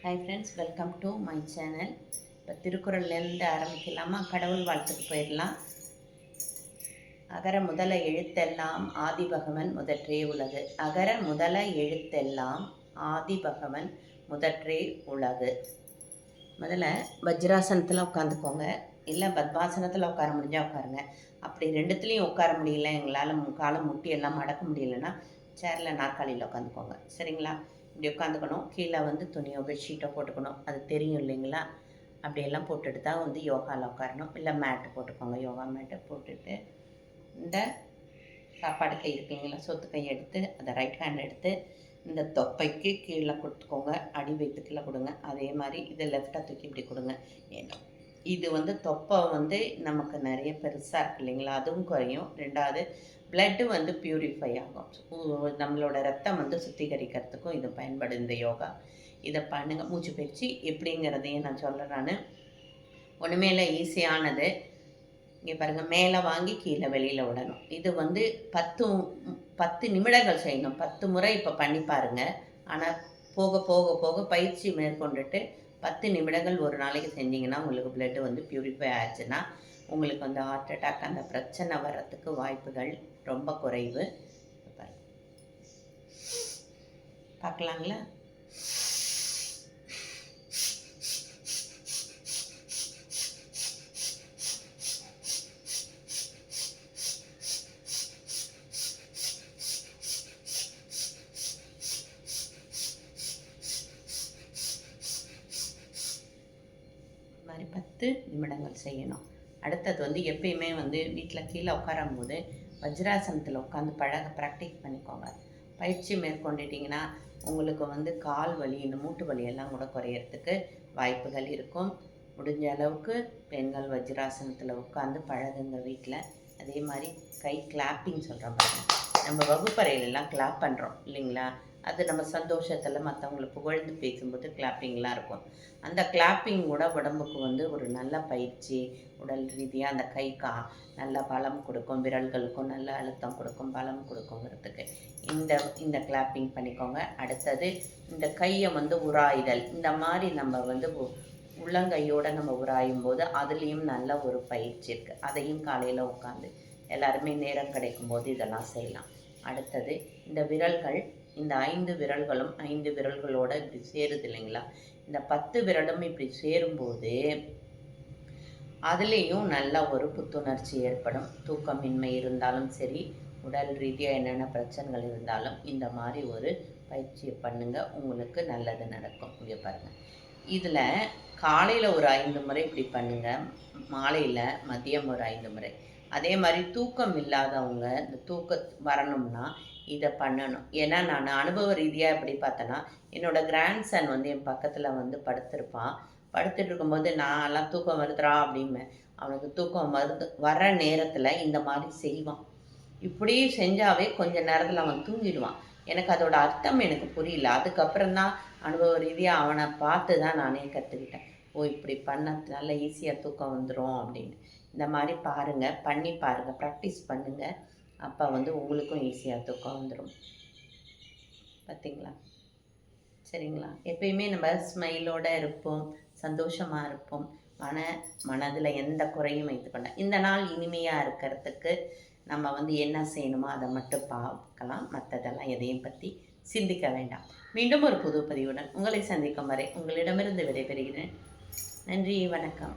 Hi friends, welcome to my channel. இப்போ திருக்குறள்லேருந்து ஆரம்பிக்கலாமா? கடவுள் வாழ்த்துக்கு போயிடலாம். அகர முதல எழுத்தெல்லாம் ஆதிபகவன் முதற்றே உலகு. அகர முதல எழுத்தெல்லாம் ஆதிபகவன் முதற்றே உலகு. முதல்ல வஜ்ராசனத்தில் உட்காந்துக்கோங்க, இல்லை பத்மாசனத்தில் உட்கார முடிஞ்சால் உட்காருங்க. அப்படி ரெண்டுத்துலேயும் உட்கார முடியல, எங்களால் காலம் முட்டி எல்லாம் மடக்க முடியலன்னா சேரில் நாற்காலியில் உட்காந்துக்கோங்க. சரிங்களா? இப்படி உட்காந்துக்கணும். கீழே துணியோ பெட்ஷீட்டோ போட்டுக்கணும். அது தெரியும் இல்லைங்களா? அப்படியெல்லாம் போட்டுட்டு தான் யோகாவில் உட்காரணும். இல்லை மேட்டு போட்டுக்கோங்க, யோகா மேட்டை போட்டுட்டு இந்த சாப்பாடு கை இருக்குங்களா, சொத்து கை எடுத்து அதை ரைட் ஹேண்ட் எடுத்து இந்த தொப்பைக்கு கீழே கொடுத்துக்கோங்க, அடி வயிற்றுக்குள்ள கொடுங்க. அதே மாதிரி இதை லெஃப்டாக தூக்கி இப்படி கொடுங்க. ஏன்னா இது தொப்பை நமக்கு நிறைய பெருசாக இருக்குது இல்லைங்களா, அதுவும் குறையும். ரெண்டாவது பிளட்டு பியூரிஃபை ஆகும். நம்மளோட ரத்தம் சுத்திகரிக்கிறதுக்கும் இது பயன்படும் இந்த யோகா. இதை பண்ணுங்கள். மூச்சு பயிற்சி எப்படிங்கிறதையும் நான் சொல்கிறேன். நான் ஒன்றுமே இல்லை, ஈஸியானது. இங்கே பாருங்கள், மேலே வாங்கி கீழே வெளியில் விடணும். இது 10 நிமிடங்கள் செய்யணும். 10 முறை இப்போ பண்ணி பாருங்கள். ஆனால் போக போக போக பயிற்சி மேற்கொண்டுட்டு 10 நிமிடங்கள் ஒரு நாளைக்கு செஞ்சிங்கன்னா உங்களுக்கு பிளட்டு பியூரிஃபை ஆச்சுன்னா உங்களுக்கு ஹார்ட் அட்டாக் அந்த பிரச்சனை வர்றதுக்கு வாய்ப்புகள் ரொம்ப குறைவு. பார்க்கலாங்களா? மாதிரி 10 நிமிடங்கள் செய்யணும். அடுத்தது எப்பயுமே வீட்டில் கீழே உட்காரும் போது வஜ்ராசனத்தில் உட்காந்து ப்ராக்டிஸ் பண்ணிக்கோங்க. பயிற்சி மேற்கொண்டுட்டிங்கன்னா உங்களுக்கு கால் வலி, இந்த மூட்டு வலியெல்லாம் கூட குறையிறதுக்கு வாய்ப்புகள் இருக்கும். முடிஞ்ச அளவுக்கு பெண்கள் வஜ்ராசனத்தில் உட்காந்து பழகுங்க வீட்டில். அதே மாதிரி கை கிளாப்பிங் சொல்கிறோம் பாருங்க. நம்ம வகுப்பறையிலெல்லாம் கிளாப் பண்ணுறோம் இல்லைங்களா? அது நம்ம சந்தோஷத்தில் மற்றவங்களை புகழ்ந்து பேசும்போது கிளாப்பிங்லாம் இருக்கும். அந்த கிளாப்பிங் கூட உடம்புக்கு ஒரு நல்ல பயிற்சி. உடல் ரீதியாக அந்த கை நல்ல பலம் கொடுக்கும், விரல்களுக்கும் நல்ல அழுத்தம் கொடுக்கும், பலம் கொடுக்குங்கிறதுக்கு இந்த கிளாப்பிங் பண்ணிக்கோங்க. அடுத்தது இந்த கையை உராய்தல். இந்த மாதிரி நம்ம உள்ளங்கையோடு நம்ம உராயும் போது அதுலேயும் நல்ல ஒரு பயிற்சி இருக்குது. அதையும் காலையில் உட்காந்து எல்லாருமே நேரம் கிடைக்கும் போது இதெல்லாம் செய்யலாம். அடுத்தது இந்த விரல்கள், இந்த 5 விரல்களும் 5 விரல்களோடு இப்படி சேருது இல்லைங்களா? இந்த 10 விரலும் இப்படி சேரும்போது அதுலேயும் நல்ல ஒரு புத்துணர்ச்சி ஏற்படும். தூக்கமின்மை இருந்தாலும் சரி, உடல் ரீதியாக என்னென்ன பிரச்சனைகள் இருந்தாலும் இந்த மாதிரி ஒரு பயிற்சியை பண்ணுங்கள், உங்களுக்கு நல்லது நடக்கும். இங்கே பாருங்கள், இதில் காலையில் ஒரு 5 முறை இப்படி பண்ணுங்கள், மாலையில் மதியம் ஒரு 5 முறை. அதே மாதிரி தூக்கம் இல்லாதவங்க இந்த தூக்கம் வரணும்னா இதை பண்ணணும். ஏன்னா நான் அனுபவ ரீதியாக எப்படி பார்த்தேன்னா, என்னோடய கிராண்ட்சன் என் பக்கத்தில் படுத்திருப்பான். படுத்துட்டு இருக்கும்போது நான்லாம் தூக்கம் வருதுறா அப்படிம்பேன். அவனுக்கு தூக்கம் வர நேரத்தில் இந்த மாதிரி செய்வான். இப்படி செஞ்சாவே கொஞ்ச நேரத்தில் அவன் தூங்கிடுவான். எனக்கு அதோட அர்த்தம் எனக்கு புரியல. அதுக்கப்புறம் தான் அனுபவ ரீதியாக அவனை பார்த்து தான் நானே கற்றுக்கிட்டேன். ஓ, இப்படி பண்ணதுனால ஈஸியாக தூக்கம் வந்துடும் அப்படின்னு. இந்த மாதிரி பாருங்கள், பண்ணி பாருங்கள், ப்ராக்டிஸ் பண்ணுங்கள். அப்போ உங்களுக்கும் ஈஸியாக தூக்கம் வந்துடும். பார்த்தீங்களா? சரிங்களா? எப்பயுமே நம்ம ஸ்மைலோடு இருப்போம், சந்தோஷமாக இருப்போம். மனதில் எந்த குறையும் வைத்துக்கொண்டேன். இந்த நாள் இனிமையாக இருக்கிறதுக்கு நம்ம என்ன செய்யணுமோ அதை மட்டும் பார்க்கலாம். மற்றதெல்லாம் எதையும் பற்றி சிந்திக்க வேண்டாம். மீண்டும் ஒரு புது பதிவுடன் உங்களை சந்திக்கும் வரை உங்களிடமிருந்து விடைபெறுகிறேன். நன்றி, வணக்கம்.